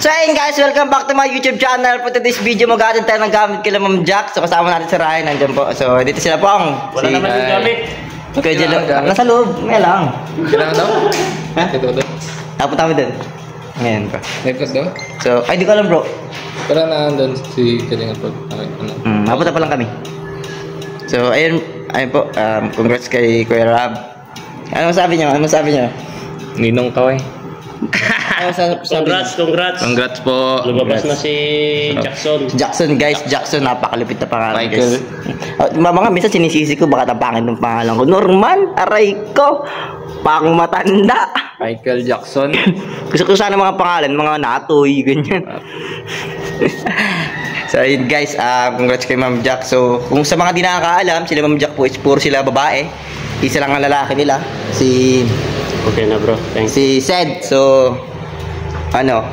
So ayun guys, welcome back to my YouTube channel. For today's video, mag-aatin tayo ng gamit kila Ma'am Jack. So kasama natin si Ryan, nandiyan po. So dito sila pong. Wala naman yung gamit. Okay, nasa loob, may lang. Kailangan daw? Ha? Ito daw? Tapunta kami dun. Ngayon pa. Nagkas daw? So, ay di ko alam bro. Para na doon si Kalinga Prod. Napunta pa lang kami. So ayun po, congrats kay Kuya Rab. Ano masabi niyo? Ninong Kaway. Congrats. Congrats po. Lumabas na si Jackson. Jackson, napakalupit na pangalan Michael. guys. Mga minsan sinisisi ko baka tapangin ng pangalan ko. Norman, aray ko, pang matanda. Michael Jackson. Gusto ko sana mga pangalan, mga Natoy, ganyan. So yun guys, congrats kay Ma'am Jack. So kung sa mga di nakakaalam, sila Ma'am Jack po is puro sila babae. Isa lang ang lalaki nila, si Okay na bro, thanks. Si Sed. So ano,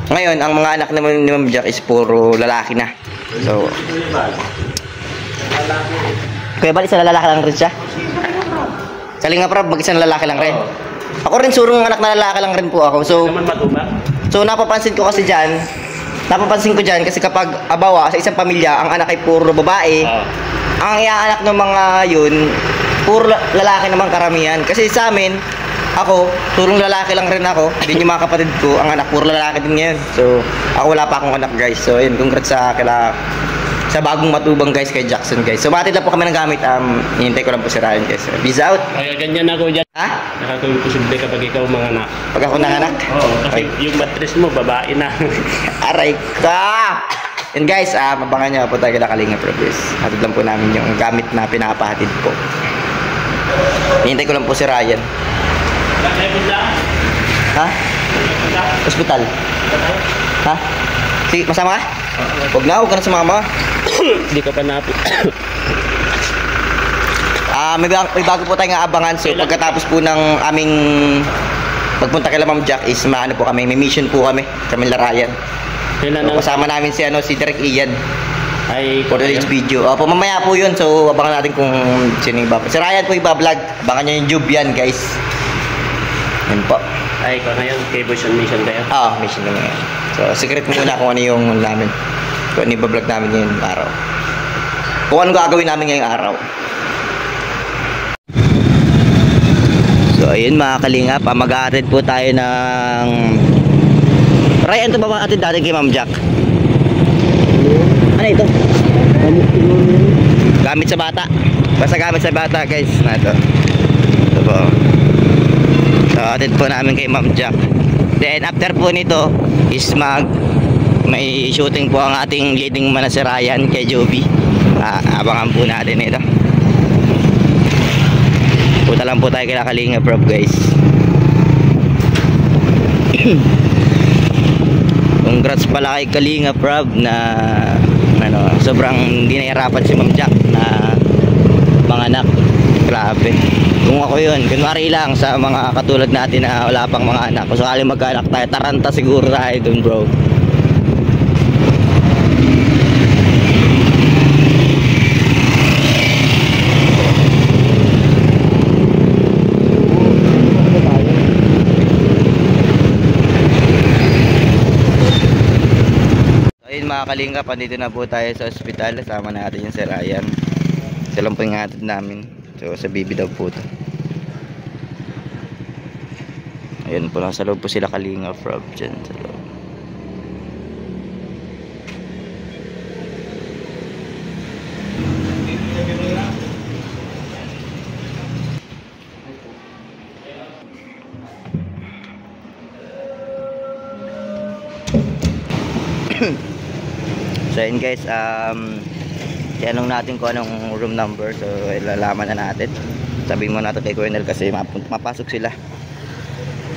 ngayon ang mga anak naman ni Ma'am Jack is puro lalaki na. So kaya bali sa lalaki lang rin siya. Saling nga prab, mag-isang lalaki lang rin. Ako rin surong anak na lalaki lang rin po ako. So napapansin ko kasi diyan, kasi kapag abawa sa isang pamilya, ang anak ay puro babae. Ang iaanak ng mga yun, puro lalaki naman karamihan. Kasi sa amin, ako, turong lalaki lang rin ako. Din yung mga kapatid ko, ang anak puro lalaki din ngayon. So, ako wala pa akong anak guys. So, yun, congrats sa bagong matubang guys kay Jackson guys. So, matid lang po kami ng gamit. Hinintay ko lang po si Ryan guys. Peace out. Kaya ganyan ako dyan. Ha? Nakakaimposible kapag ikaw mga anak. Pag ako nanganak? Oo, kasi yung mattress mo, babae na. Aray ka! Yun guys, mabangan nyo po tayo kila Kalinga Prod. Hatid lang po namin yung gamit na pinapahatid po. Hinintay ko lang po si Ryan. Ha? Hospital? Ha? Sige, masama ka? Huwag na na sumama. Hindi ka pa napit. May bago po tayong aabangan. So pagkatapos po ng aming pagpunta kay Ma'am Jack is maano po kami, may mission po kami Larayan. So, kasama namin si Direk Ian. Ay, for today's video. Opo, mamaya po yun. So abangan natin kung sino yung si Ryan po iba-vlog. Abangan nyo yung job yan guys. Yun po. Ay, ikaw na yun. Kay Boys on Mission kayo? Mission naman yan. So, secret muna kung ano yung namin. Kung ano yung vlog namin ngayong araw. Kung ano gagawin namin ngayong araw. So, ayun mga kalingap. Mag-a-attend po tayo ng... Ryan, ito ba mag-attend dati kay Ma'am Jack? Ano ito? Gamit sa bata. Basta gamit sa bata guys. Na ito. Ito po. So, attend po namin kay Ma'am Jack. Then, after po nito is may shooting po ang ating leading man na si Ryan kay Joby. Abangan po natin ito. Punta lang po tayo kay Kalinga Prod guys. Congrats pala kay Kalinga Prod na sobrang hindi nahirapan si Ma'am Jack na mga anak. Grabe. Kung ako yun, kunwari lang sa mga katulad natin na wala pang mga anak. Kung sakali magkaanak tayo, taranta siguro tayo dun bro. Ayun mga kalingap, andito na po tayo sa ospital. Kasama natin yung si Ryan. Sila lang po yung hatid namin. So sa baby daw po ito. Ayun po, nasa loob po sila Kalinga Prod dyan sa loob. So yun guys, tanong natin kung anong room number. So ilalaman na natin. Sabihin mo natin kay Colonel kasi mapasok sila.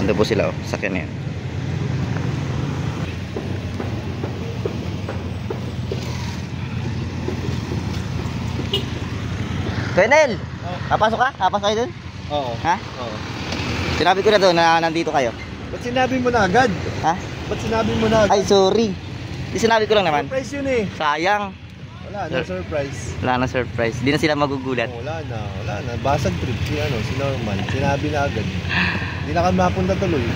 Ando po sila sakyan yan. Colonel, papasok ka? Papasok kayo dun? Oo. Ha? Oo. Sinabi ko na doon na nandito kayo. Ba't sinabi mo na agad? Ha? Ba't sinabi mo na agad? Ay sorry. Di sinabi ko lang naman. Surprise yun eh. Sayang. Wala na surprise. Wala na surprise. Di na sila magugulat. Wala na. Basag trip si Norman. Sinabi na agad. Hindi na kami mapunta tuloy.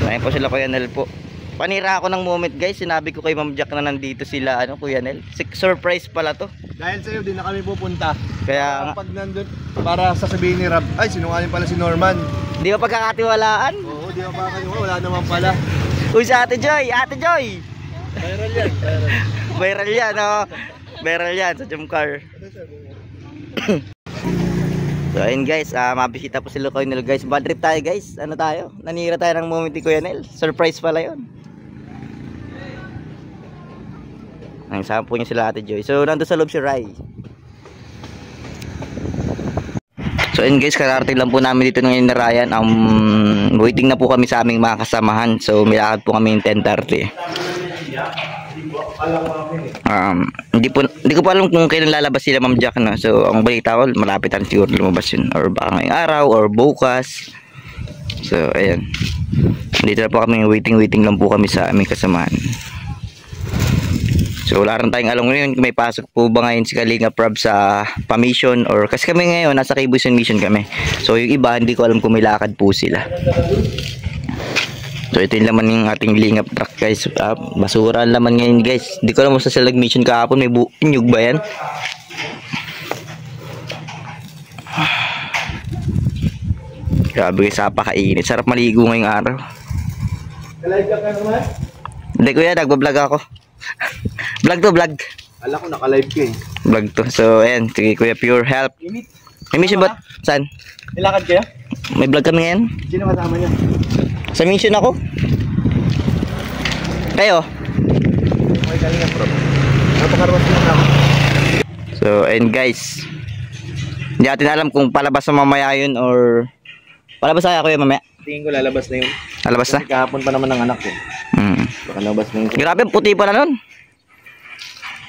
Ayun po sila Kuya Nel po. Panira ako ng moment guys. Sinabi ko kay Ma'am Jack na nandito sila, Kuya Nel. Surprise pala to. Dahil sa'yo, di na kami pupunta. Kaya Pag nandun, para sasabihin ni Rab, ay, sinungaling pala si Norman. di ba pagkakatiwalaan? Oo, di ba kayo? Wala naman pala. Uy, si Ate Joy! Ate Joy! Viral yan, viral. Viral yan, Viral yan sa Jumcar. So ayun guys, mabisita po sila Kuya Nel guys. Bad trip tayo guys. Ano tayo? Nanira tayo ng moment ni Kuya Nel. Surprise pala yun. Ang sama po niya sila Ate Joy. So nandun sa loob si Rai. So ayun guys, kararating lang po namin dito ng inarayan. Waiting na po kami sa aming mga kasamahan. So milakad po kami yung 10:30. Hindi ko pa alam kung kailan lalabas sila Ma'am Jack, no? So ang balita ko malapit na siguro lumabas yun, or baka ngayong araw or bukas. So ayan, dito na po kami, waiting lang po kami sa aming kasamahan. So wala rin tayong alam ngayon kung may pasok po ba ngayon si Kalinga Prab sa pa-mission, or kasi kami ngayon nasa Kaybusan mission kami. So yung iba hindi ko alam kung may lakad po sila. So ito yung laman ng ating lingap truck guys. Basura ang laman ngayon guys. Hindi ko alam kung sa nag-mission kahapon. May inyog ba yan? Grabe guys, napakainit. Sarap maligo ngayong araw. Nalive ka naman? Hindi kuya, nagbablog ako. Vlog to, vlog. Ala ko, naka-live ka eh. Vlog to. So ayan, sige kuya, pure help. May mission ba? Saan? Nilakad kayo? May vlog kami ngayon. Sino kasama niya? Sa mission ako. Kayo? Okay, Kalinga Prab. Napakarwas lang ako. So and guys, hindi natin alam kung palabas na mamaya yun or palabas na kuya mamaya. Tingin ko lalabas na yun. Lalabas na? Kasi kahapon pa naman ng anak ko. Baka labas na yun. Grabe, puti pala nun.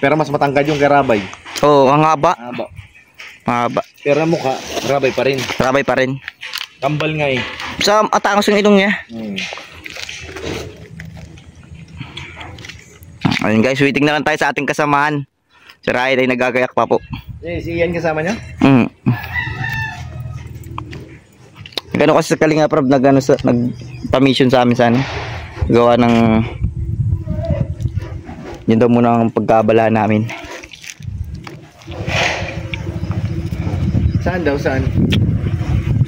Pero mas matangkad yung karabay. Oo, ang haba. Haba. Mahaba. Pero ang mukha, karabay pa rin. Rabay pa rin. Kambal nga eh. Sa atangos yung ilong niya. Ayun guys, waiting na lang tayo sa ating kasamahan. Si Ryan ay nagagayak pa po. Si Ian kasama niya? Gano'n kasi sa Kalinga Prab nagpa-mission sa amin sana. Gawa ng yun daw muna ang pagkabala namin. Saan daw? Saan?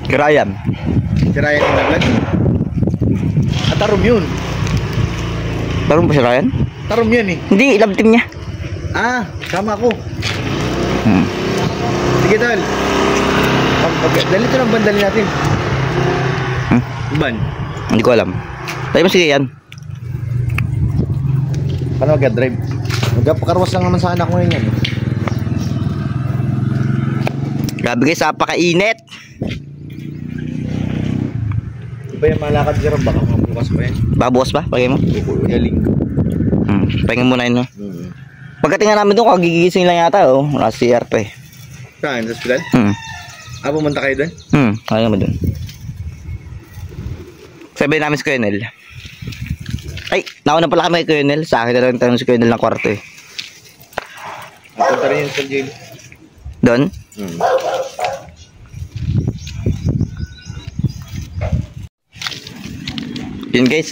Kirayan. Si Ryan yung naglag? At tarom yun. Tarum ba si Ryan? Tarom yan eh. Hindi, love team niya. Ah, sama ko. Sige tol. Dali ito lang bandali natin. Ban? Hindi ko alam. Tayo mo sige yan. Paano mag-drive? Magpakarwas lang naman sa anak mo yun yan. Grabe guys, napakainit. Di ba yung malakad si Rob? Baka mabukas pa yan. Babukas ba? Pagay mo? Galing. Pagay muna yun. Pagkatingan namin doon, kagigising lang yata. Wala si CR pa eh. Saan? Sa hospital? Pumunta kayo doon? Kaya naman doon. Sabi namin si Kuya Nel. Ay, nauna pala kami kay Kuya Nel. Sa akin na lang tanong si Kuya Nel ng kwarto eh. Punta rin yung sa jail. Doon? Yun guys,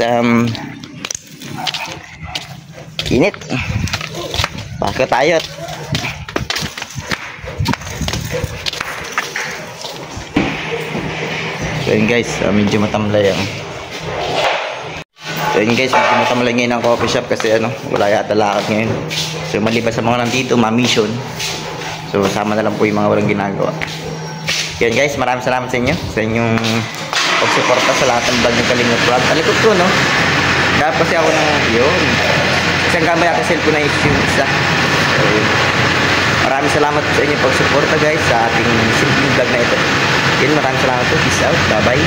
init. Pasok tayo. So yun guys, medyo matamlay ang. So yun guys, medyo matamlay ngayon ang coffee shop kasi wala yata lakad ngayon. So maliban sa mga nandito, ma-mission. So sama na lang po yung mga walang ginagawa. Yun guys, maraming salamat sa inyo. Sa inyong pagsuporta sa lahat ng vlog ng Kalinga Prab. Talikod ko, no? Dapat kasi ako ng yun. Kasi ang gamay natin cellphone na yung isa. So maraming salamat sa inyong pagsuporta guys sa ating simple vlog na ito. Yun, maraming salamat po. Peace out. Bye bye.